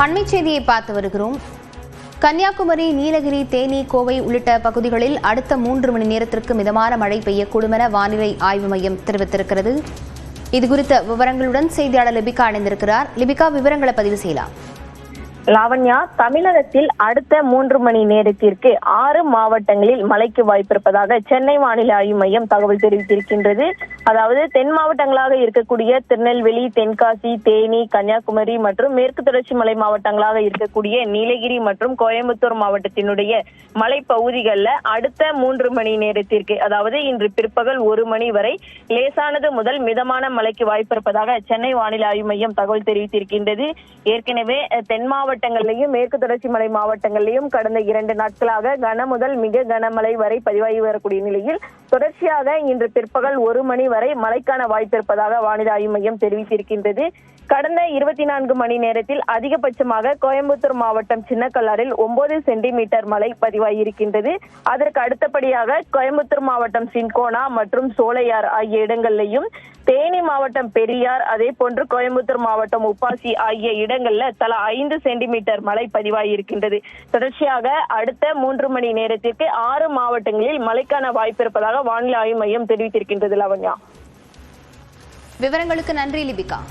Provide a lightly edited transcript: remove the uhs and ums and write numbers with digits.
அண்மை செய்தியை பார்த்து வருகிறோம். கன்னியாகுமரி, நீலகிரி, தேனி, கோவை உள்ளிட்ட பகுதிகளில் அடுத்த 3 மணி நேரத்திற்கு மிதமான மழை பெய்யக்கூடும் என வானிலை ஆய்வு மையம் தெரிவித்திருக்கிறது. இதுகுறித்த விவரங்களுடன் செய்தியாளர் லிபிகா இணைந்திருக்கிறார். லிபிகா, விவரங்களை பதிவு செய்யலாம். லாவண்யா, தமிழகத்தில் அடுத்த 3 மணி நேரத்திற்கு 6 மாவட்டங்களில் மழைக்கு வாய்ப்பிருப்பதாக சென்னை வானிலை ஆய்வு மையம் தகவல் தெரிவித்திருக்கின்றது. அதாவது தென் மாவட்டங்களாக இருக்கக்கூடிய திருநெல்வேலி, தென்காசி, தேனி, கன்னியாகுமரி மற்றும் மேற்கு தொடர்ச்சி மலை மாவட்டங்களாக இருக்கக்கூடிய நீலகிரி மற்றும் கோயம்புத்தூர் மாவட்டத்தினுடைய மலைப்பகுதிகளில் அடுத்த 3 மணி நேரத்திற்கு, அதாவது இன்று பிற்பகல் 1 மணி வரை லேசானது முதல் மிதமான மழைக்கு வாய்ப்பிருப்பதாக சென்னை வானிலை ஆய்வு மையம் தகவல் தெரிவித்திருக்கின்றது. ஏற்கனவே தென் மாவட்டங்களிலையும் மேற்கு தொடர்ச்சி மலை மாவட்டங்களிலையும் கடந்த 2 நாட்களாக கன முதல் மிக கனமழை வரை பதிவாகி வரக்கூடிய நிலையில் தொடர்ச்சியாக இன்று பிற்பகல் 1 மணி வரை மழைக்கான வாய்ப்பு இருப்பதாக வானிலை ஆய்வு மையம் தெரிவித்திருக்கின்றது. கடந்த 24 மணி நேரத்தில் அதிகபட்சமாக கோயம்புத்தூர் மாவட்டம் சின்னக்கல்லாரில் 9 சென்டிமீட்டர் மழை பதிவாகியிருக்கின்றது. அதற்கு அடுத்தபடியாக கோயம்புத்தூர் மாவட்டம் சின்கோனா மற்றும் சோலையார் ஆகிய இடங்களிலையும், தேனி மாவட்டம் பெரியார், அதே போன்று கோயம்புத்தூர் மாவட்டம் உப்பாசி ஆகிய இடங்கள்ல தலா 5 சென்டிமீட்டர் மழை பதிவாகியிருக்கின்றது. தொடர்ச்சியாக அடுத்த 3 மணி நேரத்திற்கு 6 மாவட்டங்களில் மழைக்கான வாய்ப்பு இருப்பதாக வானிலை ஆய்வு மையம் தெரிவித்திருக்கின்றது. லாவண்யா, விவரங்களுக்கு நன்றி லிபிகா.